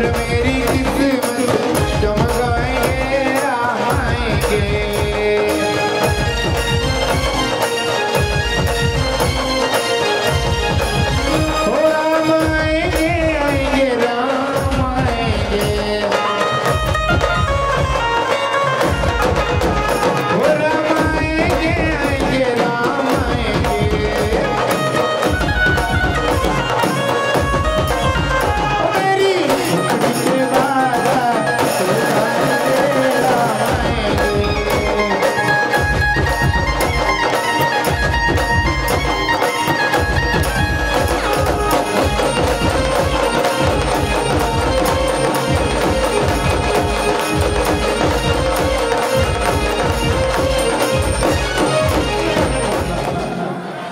मेरी किस्मत चमकाएंगे राम आएंगे।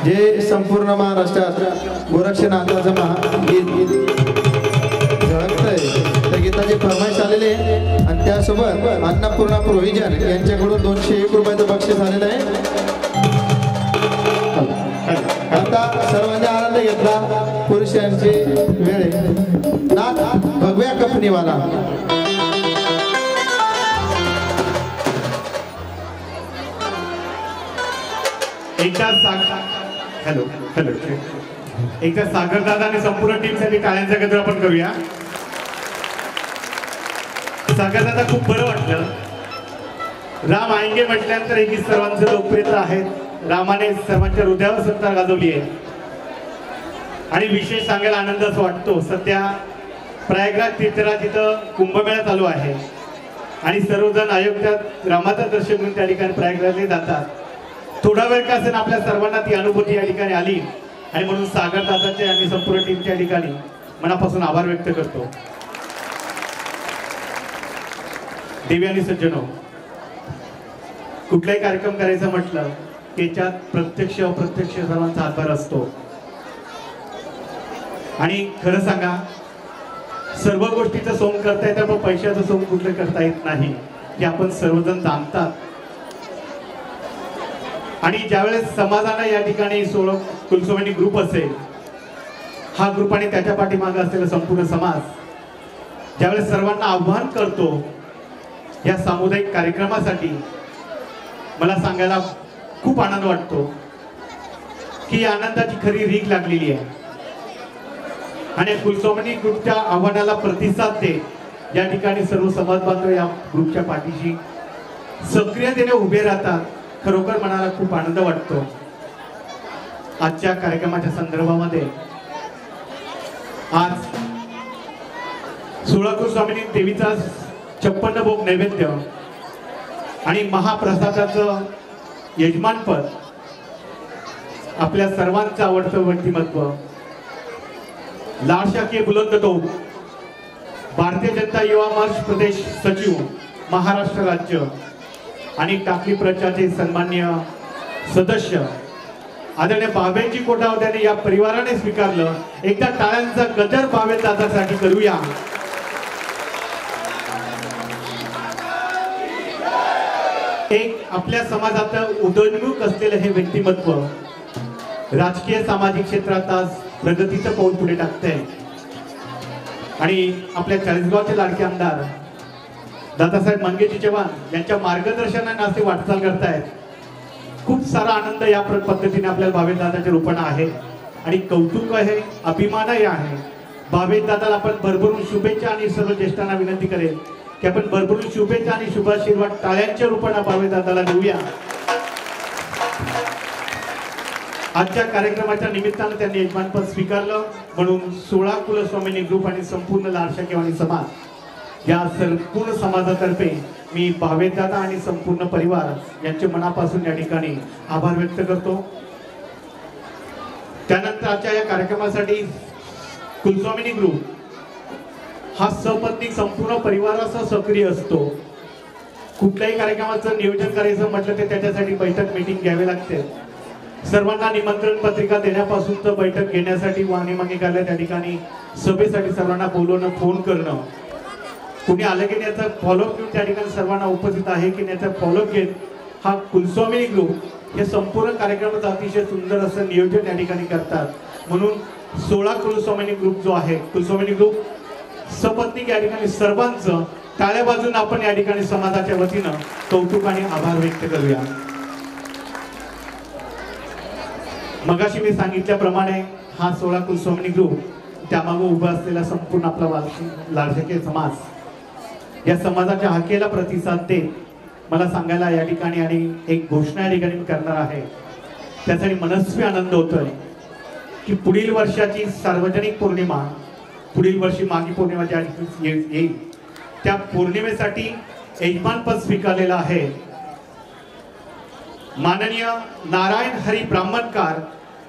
जे संपूर्ण महाराष्ट्रात गोरक्षनाथाचं महागीत झळकतंय त्या गीताची फरमाईश आलेली आहे आणि त्यासोबत अन्नपूर्णा प्रोव्हिजन यांच्याकडून 201 रुपयाचं बक्षीस आलेलं आहे। आता सर्वांनी आनंद घेतला। पुरुषांची वेळ आहे। नाथ भगव्या कपनीवाला हॅलो हॅलो एकदा सागर दादा आणि संपूर्ण टीम साठी टाळ्यांचा गजर आपण करूया। सागर दादा खूप बरं वाटलं। राम आएंगे म्हटल्यानंतर हे गीत सर्वांचं लोकप्रियता आहे। रामाने सर्वांच्या हृदयावर सत्ता गाजवली आहे आणि विशेष सांगायला आनंद असं वाटतो सध्या प्रयागराज तीर्थराज इथं कुंभमेळा चालू आहे आणि सर्वजण अयोध्यात रामाचं दर्शन घेऊन त्या ठिकाणी प्रयागराजला जातात। थोडा वेळ का असेल आपल्या सर्वांना ती अनुभूती या ठिकाणी आली आणि म्हणून सागर दादाचे आणि संपूर्ण टीमच्या ठिकाणी मनापासून आभार व्यक्त करतो। देवी आणि सज्जनो, कुठलाही कार्यक्रम करायचा म्हटलं की त्याच्यात प्रत्यक्ष अप्रत्यक्ष सर्वांचा हातभार असतो आणि खरं सांगा सर्व गोष्टीचं सोंग करता येतं पण पैशाचं सोंग कुठलं करता येत नाही हे आपण सर्वजण जाणतात। आणि ज्यावेळेस समाजानं या ठिकाणी कुलस्वामिनी ग्रुप असेल हा ग्रुप आणि त्याच्या पाठीमागे असलेला संपूर्ण समाज ज्यावेळेस सर्वांना आव्हान करतो या सामुदायिक कार्यक्रमासाठी मला सांगायला खूप आनंद वाटतो की आनंदाची खरी रीग लागलेली आहे आणि कुलस्वामिनी ग्रुपच्या आव्हानाला प्रतिसाद देत या ठिकाणी सर्व समाज बांधव या ग्रुपच्या पाठीशी सक्रियतेने उभे राहतात। खरोखर मनाला खूप आनंद वाटतो। आजच्या कार्यक्रमाच्या संदर्भामध्ये आज 16 कुलस्वामिनी देवीचा 56 भोग नैवेद्य आणि महाप्रसादाचं यजमानपद आपल्या सर्वांचं आवडतं व्यक्तिमत्व लाडशा के बुलंद टोप भारतीय जनता युवा मोर्चा प्रदेश सचिव महाराष्ट्र राज्य आणि टाकली प्रचारचे सन्माननीय सदस्य आदरणीय बाबेजी कोटावद्याने या परिवाराने स्वीकारलं। एकदा टाळ्यांचा गजर बाबे दादासाठी करूया। एक आपल्या समाजात उदयोन्मुख असलेलं हे व्यक्तिमत्व राजकीय सामाजिक क्षेत्रात आज प्रगतीचं पाऊल पुढे टाकतंय आणि आपल्या चाळीसगावचे लाडके आमदार दादासाहेब मंगेजी चव्हाण यांच्या मार्गदर्शनाने असे वाटचाल करतायत। खूप सारा आनंद या पद्धतीने आपल्याला भावेश दादाच्या रूपाने आहे आणि कौतुक आहे, अभिमानही आहे। भावेश दादाला आपण भरभरून शुभेच्छा आणि सर्व ज्येष्ठांना विनंती करेल की आपण भरभरून शुभेच्छा आणि शुभाशीर्वाद टाळ्यांच्या रूपाने भावेश दादाला देऊया। आजच्या कार्यक्रमाच्या निमित्ताने त्यांनी यजमानपद स्वीकारलं म्हणून 16 कुलस्वामिनी ग्रुप आणि संपूर्ण लाडशा केवाणी समाज या संपूर्ण समाजातर्फे मी भावेश दादा आणि संपूर्ण परिवार यांचे मनापासून या ठिकाणी आभार व्यक्त करतो। त्यानंतर आजच्या या कार्यक्रमासाठी कुलस्वामिनी ग्रुप हा सपत्नीक संपूर्ण परिवारासह सक्रिय असतो। कुठल्याही कार्यक्रमाचं नियोजन करायचं म्हटलं तर त्याच्यासाठी बैठक मीटिंग घ्यावी लागते। सर्वांना निमंत्रण पत्रिका देण्यापासून तर बैठक घेण्यासाठी वाणी मागे घालल्या त्या ठिकाणी सभेसाठी सर्वांना बोलवणं, फोन करणं, कुणी आलं की याचा फॉलोअप घेऊन त्या ठिकाणी सर्वांना उपस्थित आहे की याचा फॉलोअप घेत हा कुलस्वामिनी ग्रुप हे संपूर्ण कार्यक्रमाचं अतिशय सुंदर असं नियोजन या ठिकाणी करतात। म्हणून 16 कुलस्वामिनी ग्रुप जो आहे, कुलस्वामिनी ग्रुप सपत्नीक या ठिकाणी सर्वांचं टाळ्या बाजून आपण या ठिकाणी समाजाच्या वतीनं कौतुक आणि आभार व्यक्त करूया. मगाशी मी सांगितल्याप्रमाणे हा 16 कुलस्वामिनी ग्रुप, त्यामागे उभा असलेला संपूर्ण आपला लाडशके समाज, या समाजाच्या हाकेला प्रतिसाद देत मला सांगायला या ठिकाणी आणि एक घोषणा या ठिकाणी मी करणार आहे. त्यासाठी मनस्वी आनंद होतोय की पुढील वर्षाची सार्वजनिक पौर्णिमा, पुढील वर्षी माघी पौर्णिमा ज्या ठिकाणी येईल त्या पौर्णिमेसाठी यजमानपद स्वीकारलेलं आहे माननीय नारायण हरी ब्राह्मणकार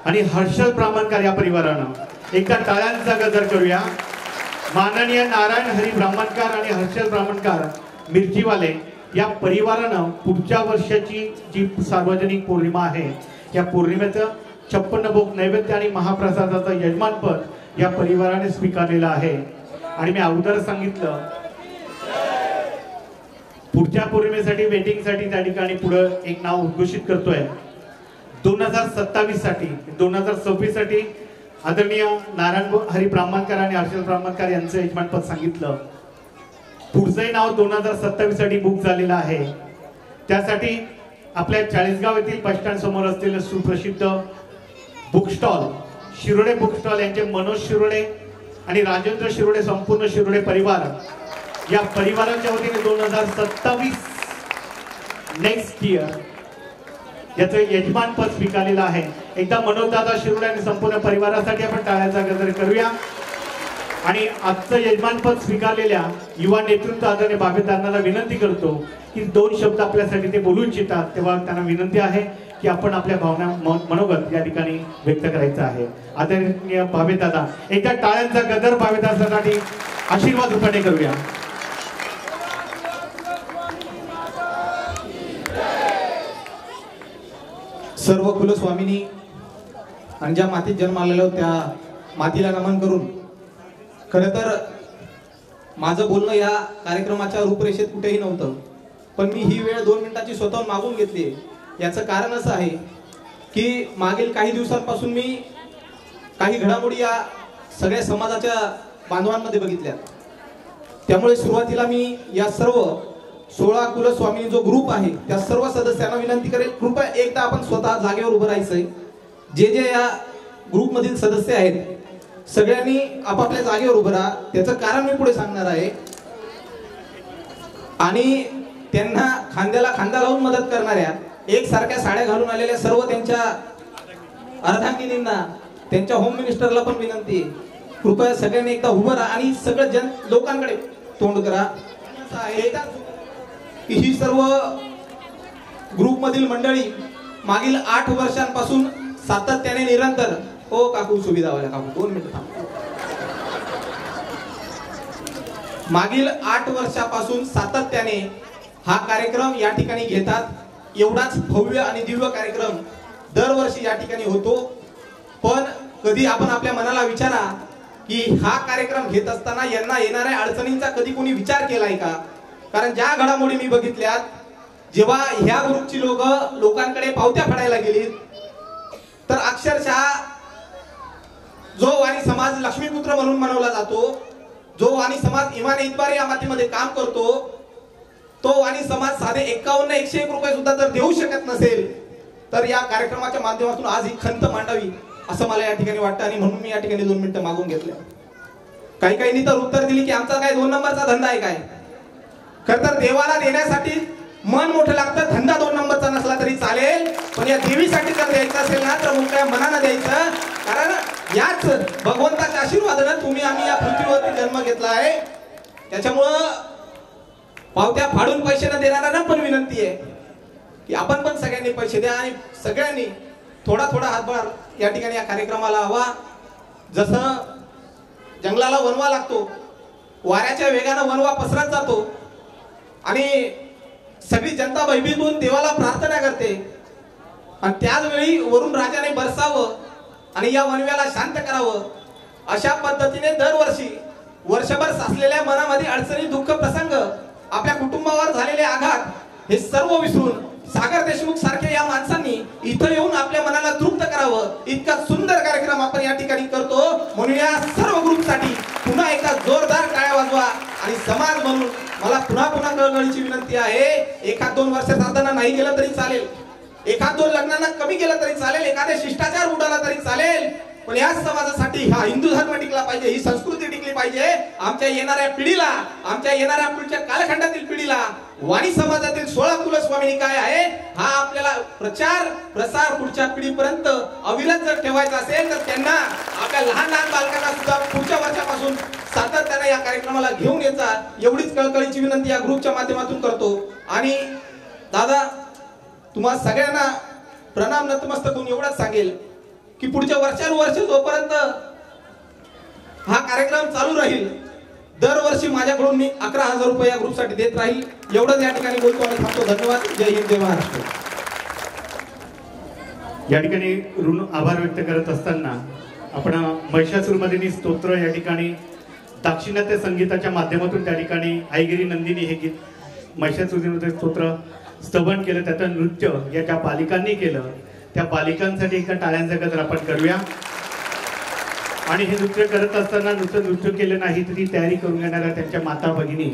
आणि हर्षल ब्राह्मणकार या परिवारानं. एकदा टाळ्यांचा गजर करूया. माननीय नारायण हरी ब्राह्मणकार आणि हर्षल ब्राह्मणकार मिरचीवाले या परिवारानं पुढच्या वर्षाची जी सार्वजनिक पौर्णिमा आहे या पौर्णिमेचं 56 भोग नैवेद्य आणि महाप्रसादाचं यजमानपद या परिवाराने स्वीकारलेलं आहे. आणि मी अगोदर सांगितलं पुढच्या पौर्णिमेसाठी वेटिंगसाठी त्या ठिकाणी पुढे एक नाव घोषित करतोय. 2027 साठी 2026 साठी आदरणीय नारायण हरी ब्राह्मणकर आणि हर्षल ब्राह्मणकर यांचं यजमानपद सांगितलं. पुढचंही नाव 2027 साठी बुक झालेलं आहे. त्यासाठी आपल्या चाळीसगाव येथील बस स्टँड समोर असलेलं सुप्रसिद्ध book stall Shirode book stall यांचे मनोज शिरोडे आणि राजेंद्र शिरोडे संपूर्ण शिरोडे परिवार या परिवाराच्या वतीने 2027 नेक्स्ट इयर याचं यजमानपद स्वीकारलेलं आहे. एकदा मनोजदादा शिरोडे आणि संपूर्ण परिवारासाठी आपण टाळ्याचा गजर करूया. आणि आजचं यजमानपद स्वीकारलेल्या युवा नेतृत्व आदरणीय बाबेदारांना विनंती करतो की 2 शब्द आपल्यासाठी ते बोलू इच्छितात. तेव्हा त्यांना विनंती आहे की आपण आपल्या भावना मनोगत या ठिकाणी व्यक्त करायचं आहे. आदरणीय बाबेदादा, एकदा टाळ्यांचा गजर बाबेदारांसाठी आशीर्वाद रूपाने करूया. सर्व कुलस्वामिनी आणि ज्या मातीत जन्म आलेलो त्या मातीला नमन करून, खरं तर माझं बोलणं या कार्यक्रमाच्या रूपरेषेत कुठेही नव्हतं, पण मी ही वेळ 2 मिनिटाची स्वतःहून मागून घेतली. याचं कारण असं आहे की मागील काही दिवसांपासून मी काही घडामोडी या सगळ्या समाजाच्या बांधवांमध्ये बघितल्या. त्यामुळे सुरुवातीला मी या सर्व 16 कुलस्वामिनी जो ग्रुप आहे त्या सर्व सदस्यांना विनंती करेल, कृपया एकदा आपण स्वतः जागेवर उभं राहायचंय. जे या ग्रुप मधील सदस्य आहेत सगळ्यांनी आपापल्या जागेवर उभं राहा. त्याचं कारण मी पुढे सांगणार आहे. आणि त्यांना खांद्याला खांदा लावून मदत करणाऱ्या, एकसारख्या साड्या घालून आलेल्या सर्व त्यांच्या अर्धांगिनींना, त्यांच्या होम मिनिस्टरला पण विनंती आहे, कृपया सगळ्यांनी एकदा उभं राहा आणि सगळं लोकांकडे तोंड करा. की ही सर्व ग्रुप मधील मंडळी मागील 8 वर्षांपासून सातत्याने निरंतर, ओ काकू सुविधावाल्या काकू 2 मिनिट थांबा, मागील 8 वर्षापासून सातत्याने हा कार्यक्रम या ठिकाणी घेतात. एवढाच भव्य आणि दिव्य कार्यक्रम दरवर्षी या ठिकाणी होतो. पण कधी आपण आपल्या मनाला विचारा की हा कार्यक्रम घेत असताना यांना येणाऱ्या अडचणींचा कधी कोणी विचार केलाय का? कारण ज्या घडामोडी मी बघितल्यात, जेव्हा ह्या ग्रुपची लोकांकडे पावत्या फाडायला गेली तर अक्षरशः जो वाणी समाज लक्ष्मीपुत्र म्हणून मनवला जातो, जो वाणी समाज इमाने इतबारे या मातीमध्ये काम करतो, तो वाणी समाज साधे 51-101 रुपये सुद्धा जर देऊ शकत नसेल तर या कार्यक्रमाच्या माध्यमातून आज ही खंत मांडावी असं मला या ठिकाणी वाटतं. आणि म्हणून मी या ठिकाणी 2 मिनिटं मागून घेतले. काही तर उत्तर दिली की आमचा काय 2 नंबरचा धंदा आहे काय? खरं तर देवाला देण्यासाठी मन मोठं लागतं, धंदा 2 नंबरचा नसला तरी चालेल, पण या देवीसाठी जर द्यायचं असेल ना तर मोठ्या मनानं द्यायचं. कारण याच भगवंताच्या आशीर्वादानं आम्ही या पृथ्वीवरती जन्म घेतला आहे. त्याच्यामुळं पावत्या फाडून पैसे न देणाऱ्यांना पण विनंती आहे की आपण पण सगळ्यांनी पैसे द्या आणि सगळ्यांनी थोडा हातभार या ठिकाणी या कार्यक्रमाला हवा. जसं जंगलाला वनवा लागतो, वाऱ्याच्या वेगानं वनवा पसरत जातो आणि सगळी जनता भयभीत होऊन देवाला प्रार्थना करते आणि त्याच वेळी वरून राजाने बरसावं आणि या वनव्याला शांत करावं. अशा पद्धतीने दरवर्षी वर्षभर साचलेल्या मनामध्ये अडचणी, दुःख, प्रसंग, आपल्या कुटुंबावर झालेले आघात हे सर्व विसरून सागर देशमुख सारख्या या माणसांनी इथं येऊन आपल्या मनाला तृप्त करावं इतका सुंदर कार्यक्रम आपण या ठिकाणी करतो. म्हणून या सर्व ग्रुपसाठी पुन्हा एकदा जोरदार टाळ्या वाजवा. आणि समाज म्हणून मला पुन्हा पुन्हा कळकळीची विनंती आहे, एखाद 2 वर्ष साधना नाही गेलं तरी चालेल, एखाद 2 लग्नांना कमी गेलं तरी चालेल, एखादे शिष्टाचार उडाला तरी चालेल, पण या समाजासाठी हा हिंदू धर्म टिकला पाहिजे, ही संस्कृती टिकली पाहिजे. आमच्या येणाऱ्या पिढीला, आमच्या येणाऱ्या पुढच्या कालखंडातील पिढीला वाणी समाजातील 16 कुलस्वामिनी काय आहे हा आपल्याला प्रचार प्रसार पुढच्या पिढीपर्यंत अविरत जर ठेवायचा असेल तर त्यांना आपल्या लहान लहान बालकांना सुद्धा पुढच्या वर्षापासून सातत्याने या कार्यक्रमाला घेऊन यायचा एवढीच कळकळीची विनंती या ग्रुपच्या माध्यमातून करतो. आणि दादा तुम्हा सगळ्यांना प्रणाम नतमस्तक होऊन एवढंच सांगेल की पुढच्या वर्षानुवर्ष जोपर्यंत हा कार्यक्रम चालू राहील दरवर्षी माझ्याकडून मी 11,000 रुपये या ग्रुपसाठी देत राहील. एवढंच या ठिकाणी बोलतो आणि थांबतो. धन्यवाद. जय हिंद, जय महाराष्ट्र. या ठिकाणी ऋण आभार व्यक्त करत असताना आपण महिषासुरमर्दिनी स्तोत्र या ठिकाणी दाक्षिणात्य संगीताच्या माध्यमातून त्या ठिकाणी आईगिरी नंदिनी हे गीत महिषासुरमर्दिनी स्तोत्र स्तवन केलं, त्याचं नृत्य या ज्या बालिकांनी केलं त्या बालिकांसाठी एका टाळ्यांचा गजर आपण करूया. आणि हे नृत्य करत असताना नुसतं नृत्य केलं नाही तर ती तयारी करून घेणाऱ्या त्यांच्या माता भगिनी,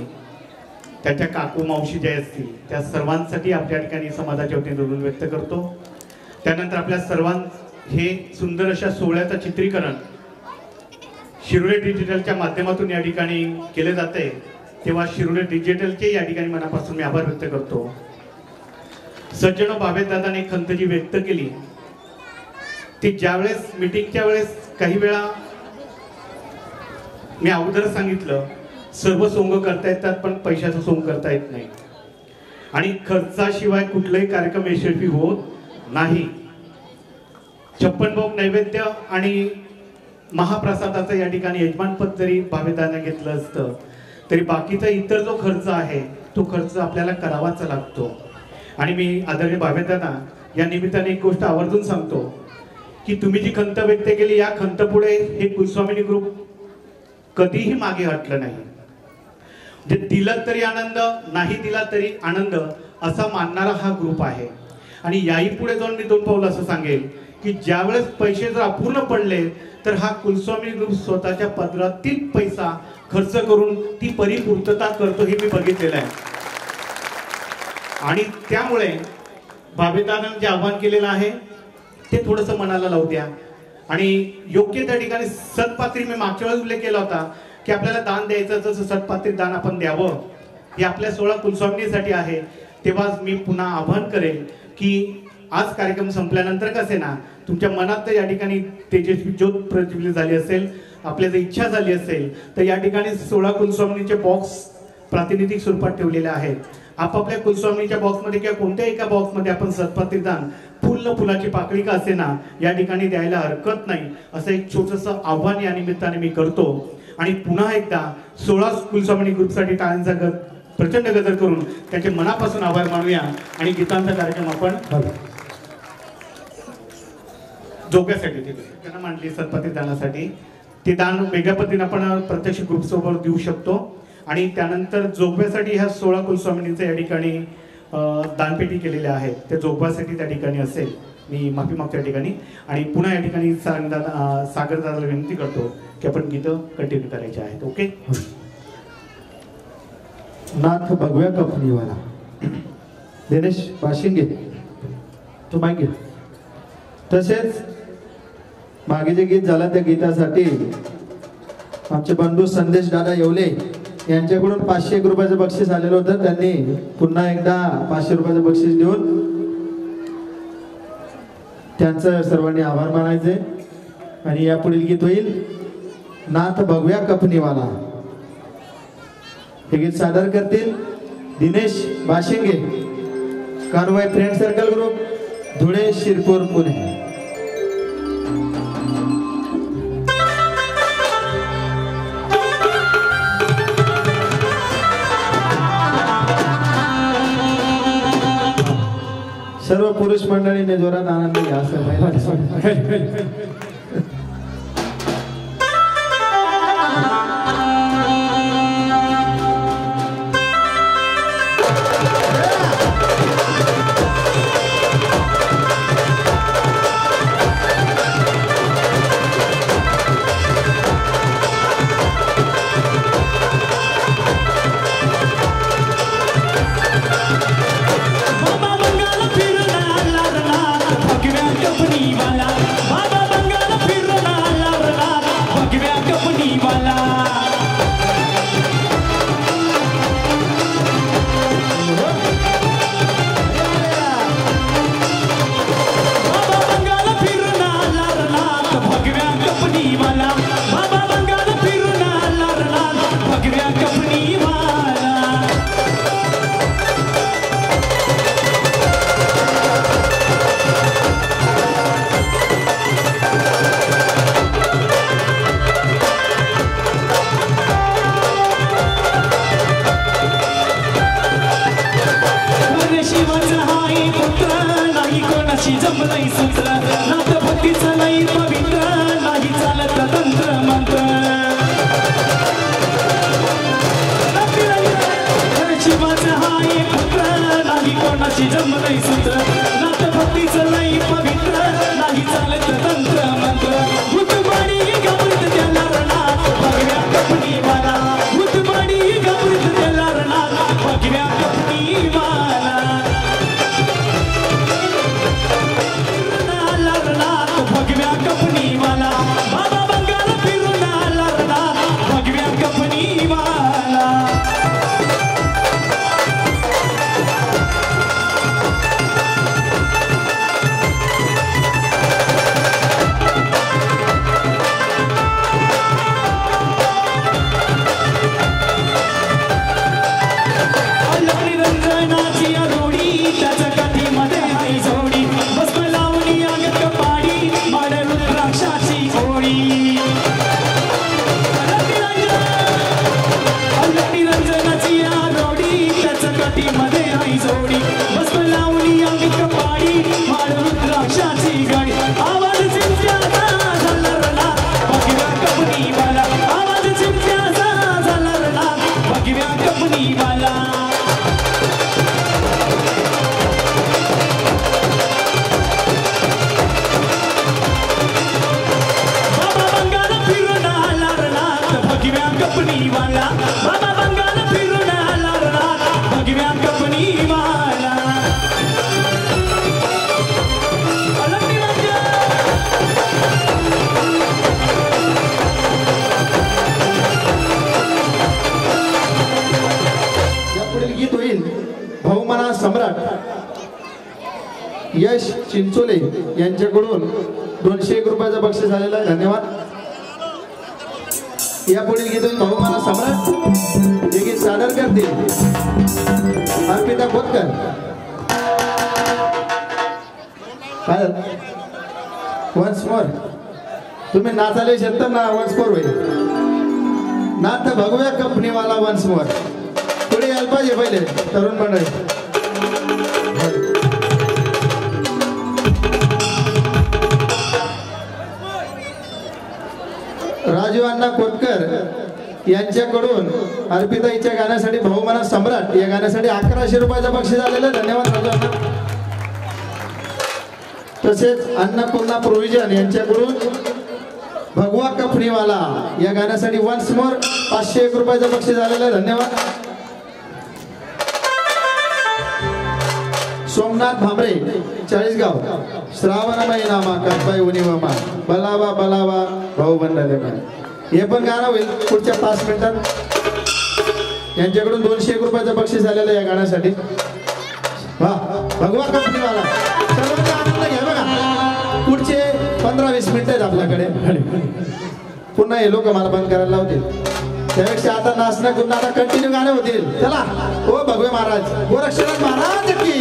त्यांच्या काकू मावशी ज्या असतील त्या सर्वांसाठी आपल्या ठिकाणी समाजाच्या वतीने ऋण व्यक्त करतो. त्यानंतर आपल्या हे सुंदर अशा सोहळ्याचं चित्रीकरण शिरोळे डिजिटलच्या माध्यमातून या ठिकाणी केले जाते, तेव्हा शिरोळे डिजिटलचे या ठिकाणी मनापासून मी आभार व्यक्त करतो. सज्जन बाबेदादाने खंत जी व्यक्त केली ती ज्यावेळेस मीटिंगच्या वेळेस काही वेळा मी अगोदर सांगितलं सर्व सोंग करता येतात पण पैशाचं सोंग करता येत नाही आणि खर्चाशिवाय कुठलाही कार्यक्रम यशस्वी होत नाही. 56 भोग नैवेद्य आणि महाप्रसादाचं या ठिकाणी यजमानपद जरी बाबेदादाने घेतलं असतं तरी बाकीचा इतर जो खर्च आहे तो खर्च आपल्याला करावाच लागतो. आणि मी आदरणीय बाबेदादा या निमित्ताने एक गोष्ट आवर्जून सांगतो की तुम्ही जी खंत व्यक्त केली या खंत पुढे हे कुलस्वामिनी ग्रुप कधीही मागे हटलं नाही. जे दिलं तरी आनंद, नाही दिला तरी आनंद असा मानणारा हा ग्रुप आहे. आणि याही पुढे जाऊन मी 2 पाऊल असं सांगेल की ज्यावेळेस पैसे जर अपूर्ण पडले तर हा कुलस्वामिनी ग्रुप स्वतःच्या पदरातील पैसा खर्च करून ती परिपूर्तता करतो हे मी बघितलेलं आहे. आणि त्यामुळे बाबेदादांनी जे आव्हान केलेलं आहे ते थोडंसं मनाला लावू द्या. आणि योग्य त्या ठिकाणी सत्पात्री मी मागच्या वेळेस उल्लेख केला होता की आपल्याला दान द्यायचं तसं सत्पात्री दान आपण द्यावं हे आपल्या 16 कुलस्वामिनीसाठी आहे. तेव्हाच मी पुन्हा आवाहन करेल की आज कार्यक्रम संपल्यानंतर कसे ना तुमच्या मनात या ठिकाणी तेजस्वी ज्योत प्रज्वलित झाली असेल, आपल्या जर इच्छा झाली असेल तर या ठिकाणी 16 कुलस्वामिनीचे बॉक्स प्रातिनिधिक स्वरूपात ठेवलेले आहेत. आपापल्या कुलस्वामीच्या बॉक्समध्ये किंवा कोणत्याही एका बॉक्समध्ये आपण सत्पात्री दान फुलाची पाकळी का असे ना या ठिकाणी द्यायला हरकत नाही असं एक छोटंसं आव्हान या निमित्ताने मी करतो. आणि पुन्हा एकदा 16 कुलस्वामिनी ग्रुपसाठी टाळ्यांचा प्रचंड गजर करून त्याचे मनापासून आभार मानूया आणि गीतांचा कार्यक्रम आपण जोग्यासाठी त्यांना मांडली सत्पात्री दानासाठी. ते दान वेगळ्या पद्धतीने आपण प्रत्यक्ष ग्रुपसोबत देऊ शकतो. आणि त्यानंतर जोगव्यासाठी ह्या 16 कुलस्वामिनींचे या ठिकाणी दानपेटी केलेल्या आहेत त्या जोगव्यासाठी त्या ठिकाणी असेल. मी माफी मागतो या ठिकाणी. आणि पुन्हा या ठिकाणी सागर दादाला विनंती करतो की आपण गीतं कंटिन्यू करायचे आहेत. ओके. नाथ भगव्या कपनीवाला दिनेश बाशिंगे तो मागे. तसेच मागे जे गीत झालं त्या गीतासाठी आमचे बंधू संदेश दादा येवले यांच्याकडून 501 रुपयाचं बक्षीस आलेलं होतं. त्यांनी पुन्हा एकदा 500 रुपयाचं बक्षीस देऊन त्यांचं सर्वांनी आभार मानायचे. आणि यापुढील गीत होईल नाथ भगव्या कपनीवाला. हे गीत सादर करतील Dinesh Bashinge, Kanvai friend circle group, Dhule, Shirpur, Pune. सर्व पुरुष मंडळीने जोरात आनंद घ्या असं कोणाची जमलंय सूत्र नात भक्तीचं लई पवित्र नाही चालत तंत्र मंत्र भूतबाडी घाबरत त्याला रणात भगव्या कपनी वाला भूतबाडी घाबरत त्याला रणात भगव्या कपनी वाला रणात भगव्या कपनी वाला बाबा बंगाल फिरून आला रणात भगव्या कपनी वाला रंजनाची रोडी त्याच्या काठीमध्ये आई जोडी भस्म लावणी अंग कपाडी माड रुद्राक्षाची ओळी रंजनाची रोडी त्याच्या काठीमध्ये आई जोडी भस्म लावणी अंग कपाडी माड रुद्राक्षाची गाडी आवाज चिमट्याचा झाला रणात भगव्या कपनी वाला आवाज चिमट्याचा झाला रणात भगव्या कपनी वाला कपनी वाला बाबा बंगाल फिरून आला रणात भगव्या कपनी वाला यापुढील गीत होईल बहुमाना सम्राट यश चिंचोले यांच्याकडून 201 रुपयाचं बक्षीस आलेलं आहे. धन्यवाद. यापुढील गीत होईल बहुमाना सम्राट हे गीत सादर करतील अर्पिता खोतकर. वन्स मोर तुम्ही नाचायला शकता ना. वन्स मोर होईल नाथ भगव्या कंपनीवाला वन्स मोर. पुढे यायला पाहिजे पहिले तरुण मंडळी. राजू अण्णा कोतकर यांच्याकडून अर्पिताईच्या गाण्यासाठी बहुमाना सम्राट या गाण्यासाठी 1100 रुपयाचं बक्षीस आलेलं. धन्यवाद राजू अण्णा. तसेच अन्नपूर्णा प्रोव्हिजन यांच्याकडून भगवा कफनीवाला या गाण्यासाठी वन्स मोर 501 रुपयाचं बक्षीस आलेलं. धन्यवाद. सोमनाथ भांबरे चाळीसगाव श्रावण महिनामा कापाई उनिवामा बलावा बलावा भाऊ बंडाले. हे पण गाणं होईल पुढच्या 5 मिनिटात. यांच्याकडून 201 रुपयाचं बक्षीस आलेलं या गाण्यासाठी. वा भगवा कंपनीवाला. सर्वांचा आनंद घ्या बघा. पुढचे 15-20 मिनिटं आहेत आपल्याकडे. पुन्हा हे लोक मला बंद करायला लावतील. त्यापेक्षा आता नाचणं गुन्हा आता कंटिन्यू गाणे होतील. चला ओ भगवे महाराज गोरक्षनाथ महाराज की.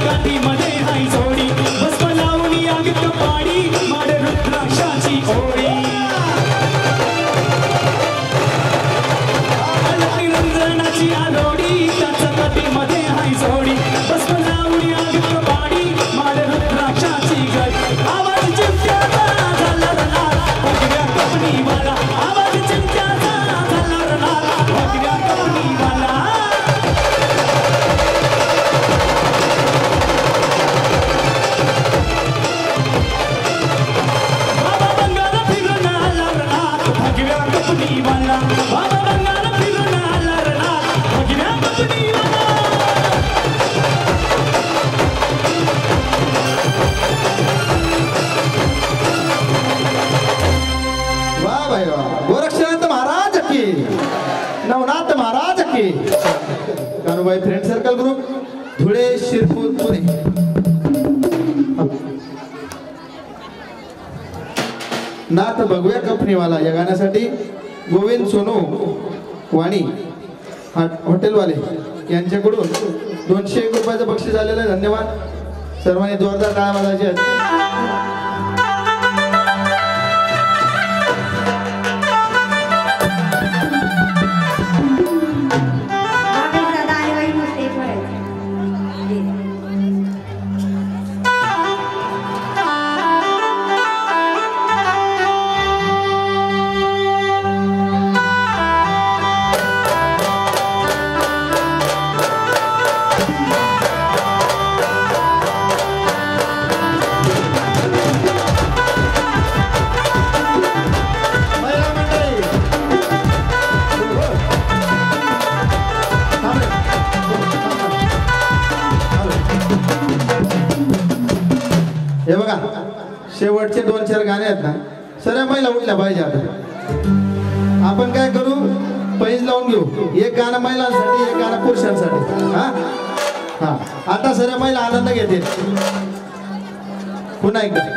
काठी मध्ये हाय जोडी बस लावणी अंग कपाडी माड रुद्राक्षाची ओढी रंजनाची आलोडी त्याच्या काठी मध्ये हाय जोडी बस लावणी अंग कपाडी माड रुद्राक्षाची गडी आवाज चिमट्याचा झाला रणार भगव्या कपडीवाला आवाज चिमट्याचा झाला रणार भगव्या कपडीवाला बाबा बंगाला फिरून आला रणार भगव्या कपडीवाला बाबा बंगाला फिरून आला रणार भगव्या कपडीवाला वाह भाई वाह गोरक्षनाथ महाराज की नवनाथ महाराज की Kanubai friend circle group Dhule Shirpur Pune नाथ भगव्या कंपनीवाला या गाण्यासाठी गोविंद सोनू वाणी हॉटेलवाले यांच्याकडून 201 रुपयाचं बक्षीस आलेलं आहे. धन्यवाद. सर्वांनी जोरदार टाळ्या वाजवायच्या आहेत. हे बघा शेवटचे 2-4 गाणे आहेत ना सगळ्या महिला उठल्या पाहिजे. आता आपण काय करू पैज लावून घेऊ. एक गाणं महिलांसाठी एक गाणं पुरुषांसाठी. हा आता सगळ्या महिला आनंद घेतील. पुन्हा एकदा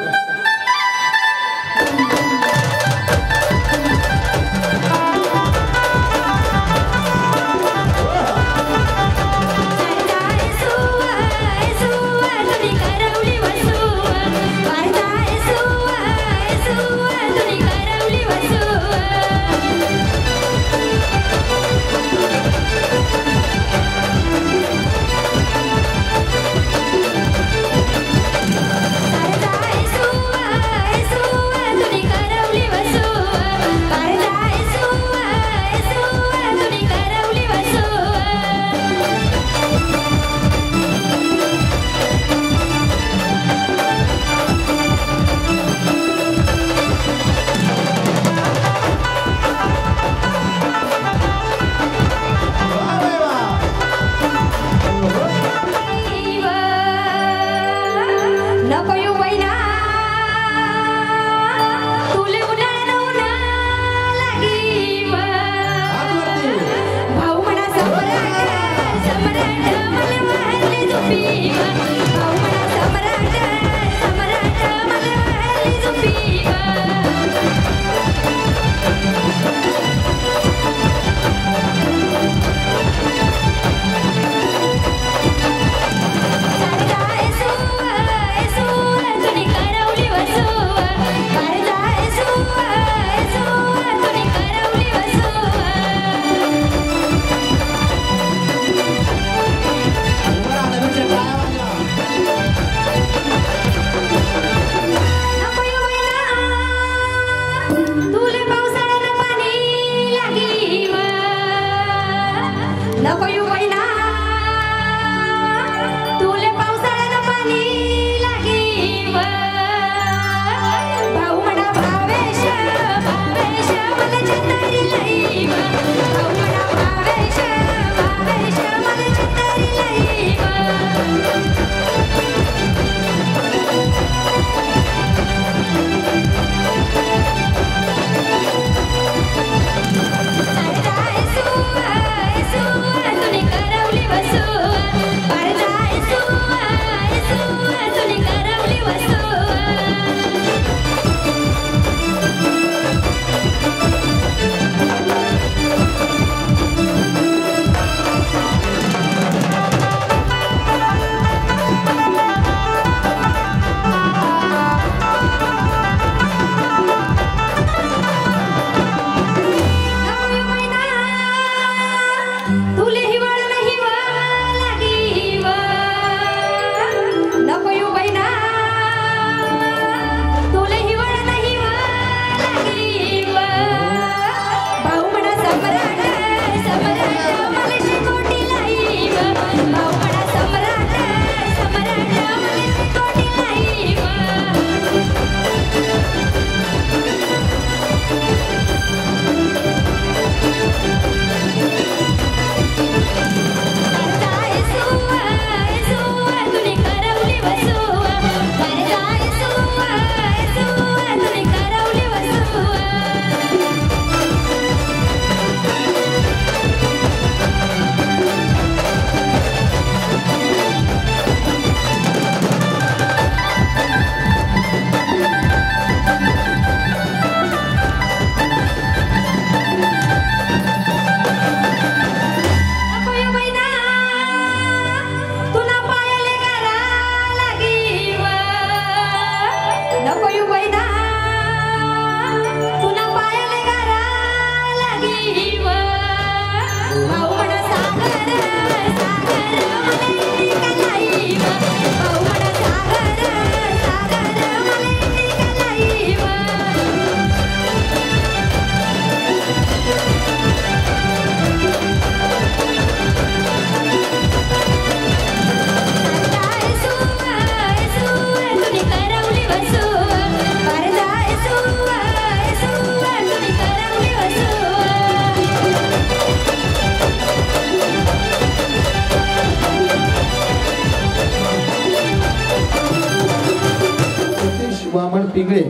पिंगळे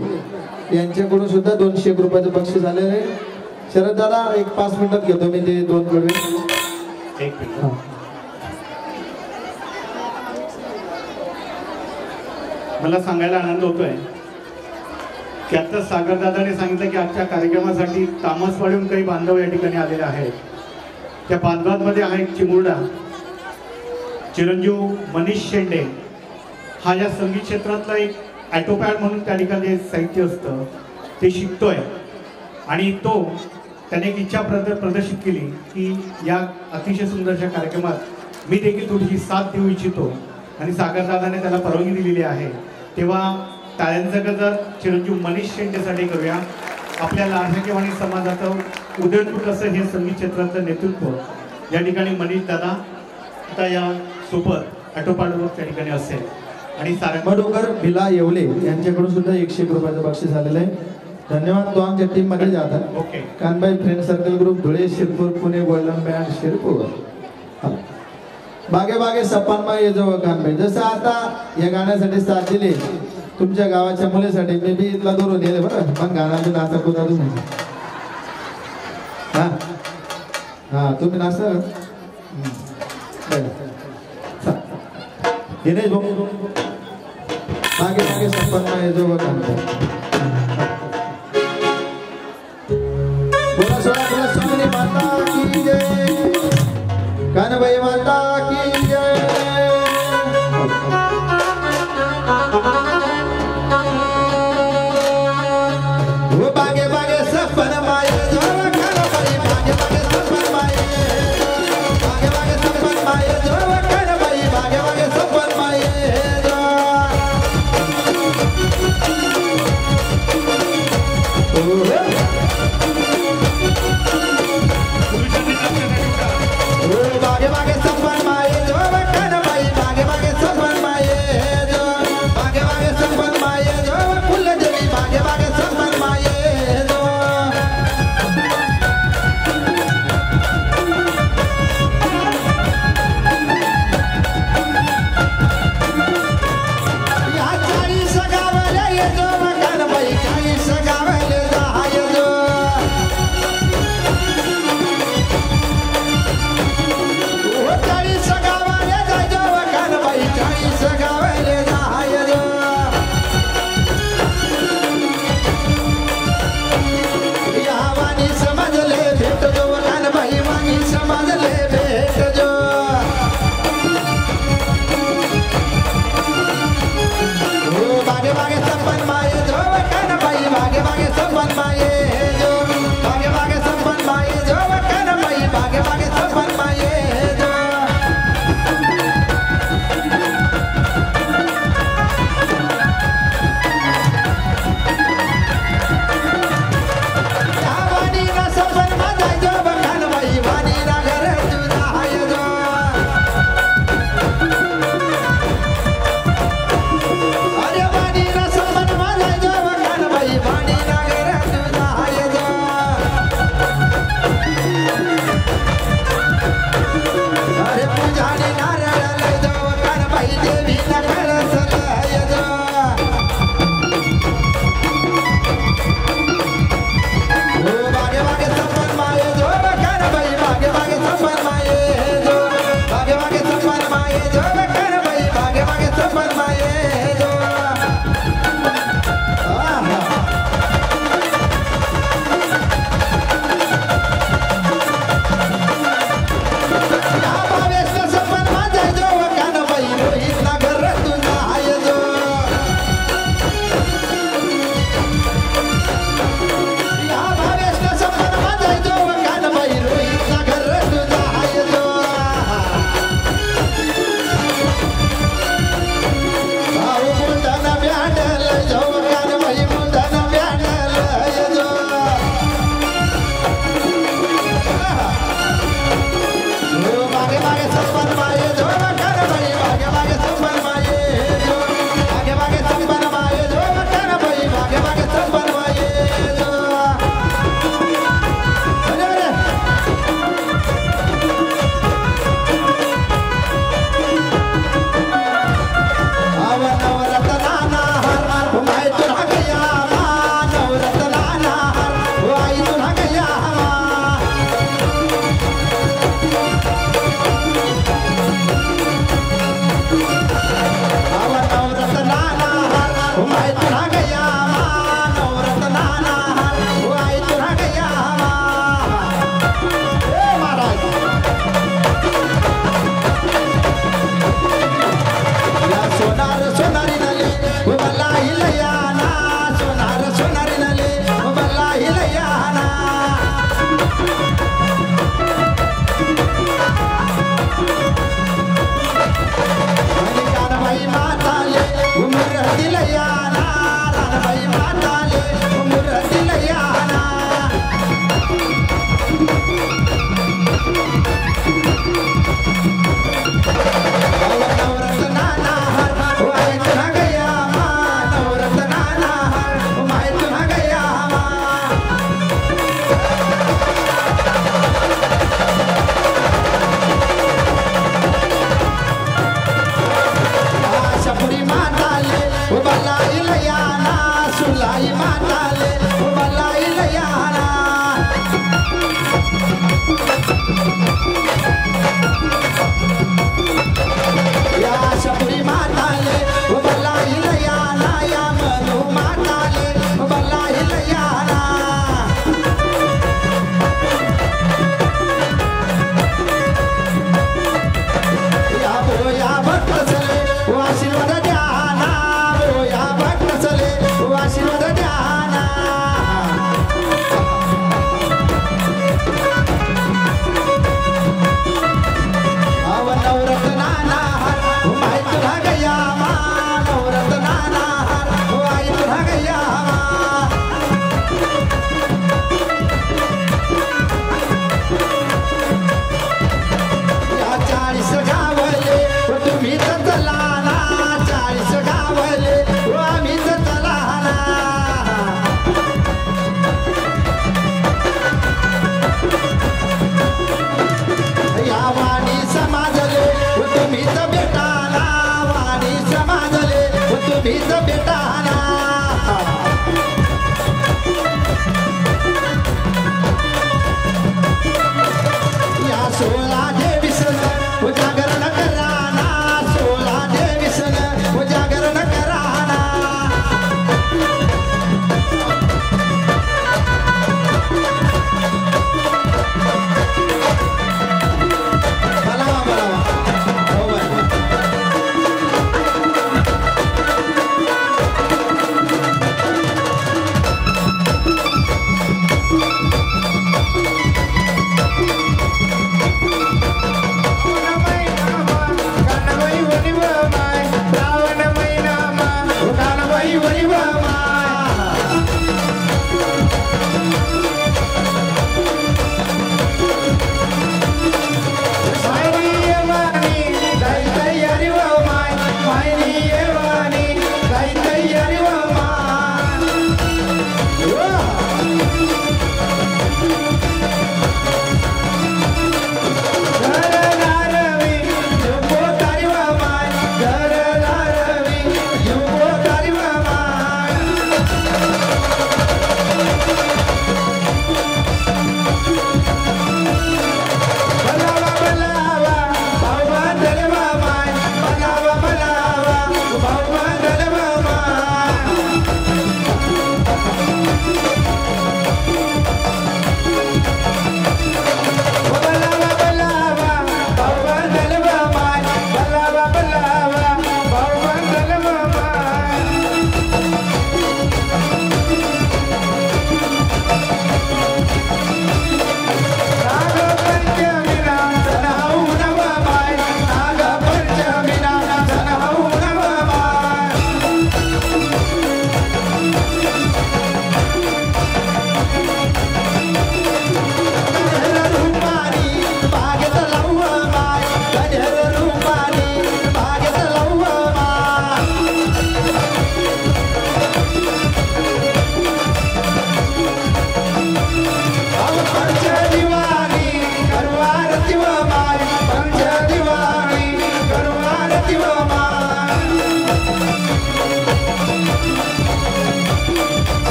यांच्याकडून सुद्धा 200 रुपयाचं बक्षीस आलेलं आहे. शरद दादा एक 5 मिनिटात घेतो मी ते 2 कडवे. एक मिनिट. हा. मला सांगायला आनंद होतोय की आता सागरदादाने सांगितलं की आजच्या कार्यक्रमासाठी तामसवाडीहून काही बांधव या ठिकाणी आलेले आहेत. त्या बांधवांमध्ये आहे चिमुरडा चिरंजीव मनीष शेंडे. हा या संगीत क्षेत्रातला एक ॲटोपॅड म्हणून त्या ठिकाणी साहित्य असतं ते शिकतोय आणि तो त्याने एक इच्छा प्रदर्शित केली की या अतिशय सुंदरशा कार्यक्रमात मी देखील थोडीशी साथ देऊ इच्छितो आणि सागरदादाने त्याला परवानगी दिलेली आहे. तेव्हा टाळ्यांचा गजर चिरंजीव मनीष शेंडेसाठी करूया. आपल्या लाडकेवाणी समाजाचं उदयपूर असं हे संगीत क्षेत्राचं नेतृत्व या ठिकाणी मनीष दादा आता या सोबत ॲटोपाडवर त्या ठिकाणी असेल आणि मडोकर भिला येवले यांच्याकडून सुद्धा 100 रुपयाचं बक्षीस आलेलं आहे. धन्यवाद. तो आमच्या टीम मध्ये जातात. Okay. Kanbai friend circle group Dhule Shirpur Pune golden band Shirpur. बागे बागे सप्पानमा ये जो कानबाई जसं आता या गाण्यासाठी साथ दिली तुमच्या गावाच्या मुलीसाठी मी बी इथला दोरून दिले बरं पण गाण्यातून नाचा कुदा तुम्ही हा हा तुम्ही नाचता दिनेश भाऊ बागे बागे सप्पानमा ये जो कानबाई. बोला स्वामी माता की जय कानबाई माता की जय. वो बागे बागे सपन माये जो कानबाई बागे बागे सपन माये बागे बागे सपन माये जो कानबाई बागे बागे सपन माये जो. बागे बागे सपन माये जो कानबाई बागे बागे सपन माये जो बागे बागे सपन माये जो फुल देवी बागे बागे सपन माये जो. या 40 गावले ये जो कानबाई 40 गावले जाय तुम्हीच भेटाना या 16 देवीसन जागरण कराना 16 देवीसन जागरण कराना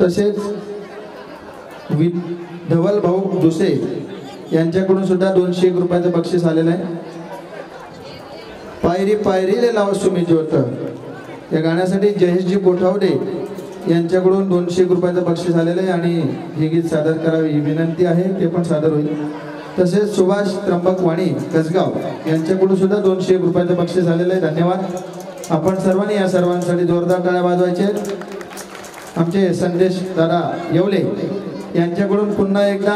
तसेच धवल भाऊ दुसे यांच्याकडून सुद्धा 201 रुपयाचं बक्षीस आलेलं आहे. पायरी पायरीले लाव सुमी ज्योत या गाण्यासाठी जयेशजी कोठावडे यांच्याकडून 201 रुपयाचं बक्षीस आलेलं आहे आणि हे गीत सादर करावे ही विनंती आहे, ते पण सादर होईल. तसेच सुभाष त्र्यंबक वाणी कसगाव यांच्याकडून सुद्धा 201 रुपयाचं बक्षीस आलेलं आहे. धन्यवाद. आपण सर्वांनी या सर्वांसाठी जोरदार टाळ्या वाजवायचे. आमचे संदेश दादा येवले यांच्याकडून पुन्हा एकदा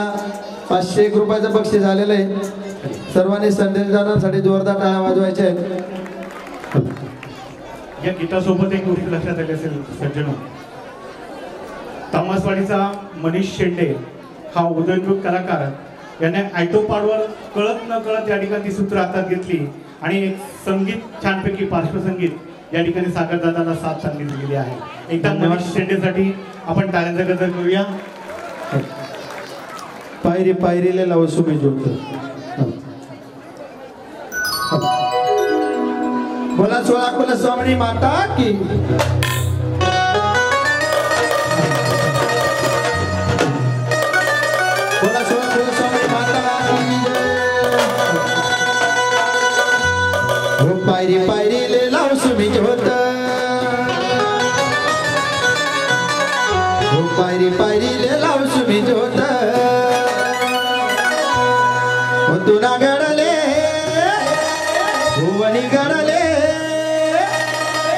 501 रुपयाचं बक्षीस आलेलं आहे. सर्वांनी संदेश दादांसाठी जोरदार टाळ्या वाजवायचे आहेत. या गीतासोबत एक गोष्ट लक्षात आली असेल सज्जनो, तामसवाडीचा मनीष शेंडे हा उदयोन्मुख कलाकार याने आयटोपाडवर कळत न कळत या ठिकाणी ती सूत्र हातात घेतली आणि एक संगीत छानपैकी पार्श्वसंगीत या ठिकाणी सागरदादाला साथ चांगली दिलेली आहे. एकदा मनीष शेंडेसाठी आपण टाळ्यांचा गजर करूया. पायरी पायरीले लाव सुमी ज्योत. बोला 16 कुलस्वामिनी माता की. बोला 16 कुलस्वामिनी माता की. हो पायरी पायरीले लाव सुमी ज्योत. हो पायरी पायरीले लाव सुमी ज्योत. हो तुना गडले भुवनी गडले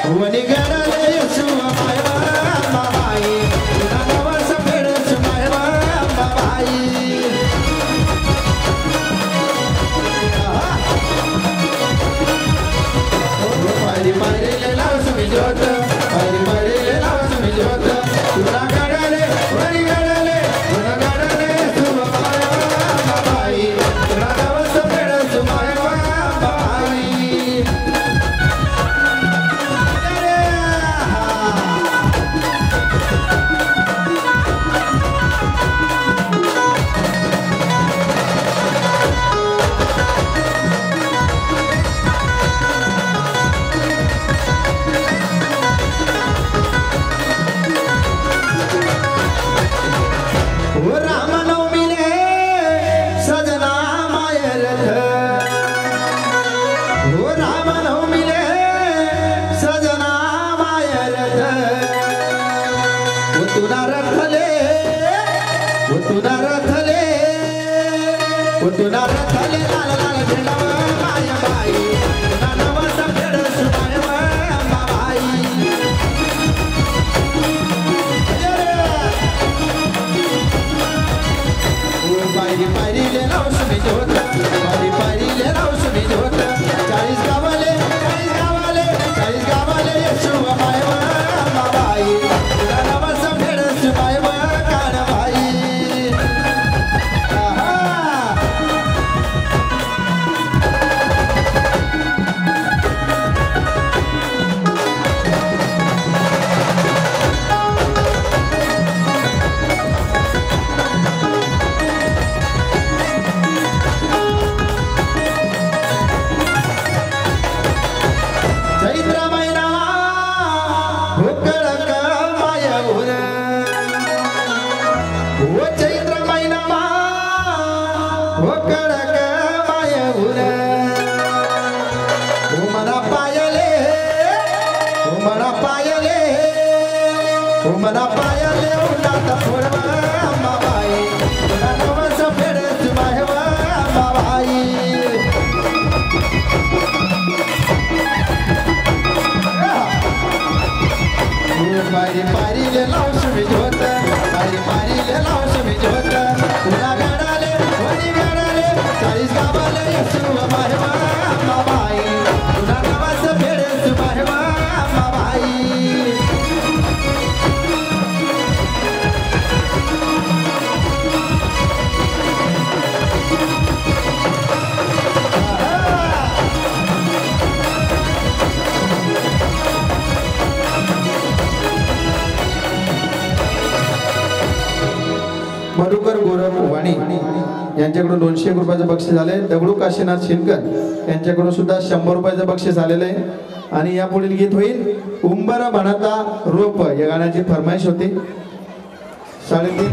भुवनी गडले येशुआ माय तुना नवस फेडस माय बाई. पायरी पायरीले लाव सुमी ज्योत. पायरी पायरीले लाव सुमी ज्योत. तुना गडले भुवनी गडले तुना गडले येशुआ माय बाई तुना नवस फेडस माय बाई. हो राम नवमीले सजना मायरथ तुना रथले लाल लाल झेंडा माय बाई तुना नवस फेड सुमाय बाई पायरी पायरी ले लावूस मी जोत पायरी पायरी ले लावूस मी जोत 40 गावाले येशू माय बाई तुला नवस फेड सुमाय कान बाई चैत्र महिना हो कडक मायावर हो चैत्र महिना हो कडक मायावर हो मना पायले उन्हात फोडवा अंबाबाई तुला नवस फेड मायवा अंबाबाई पारी पारी ले लावूस मी जोत पारी ले लावूस मी जोत तुला गाडाले 40 गावाले येशू माय बाई तुला नवस फेड माय बाई मधुकर गोरख वाणी यांच्याकडून 200 रुपयाचं बक्षीस झाले. दगडू काशीनाथ शिनकर यांच्याकडून सुद्धा 100 रुपयाचं बक्षीस आलेलं आहे. आणि या पुढील गीत होईल उंबर बनता रोप या गाण्याची फरमाईश होती. 3:30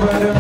बर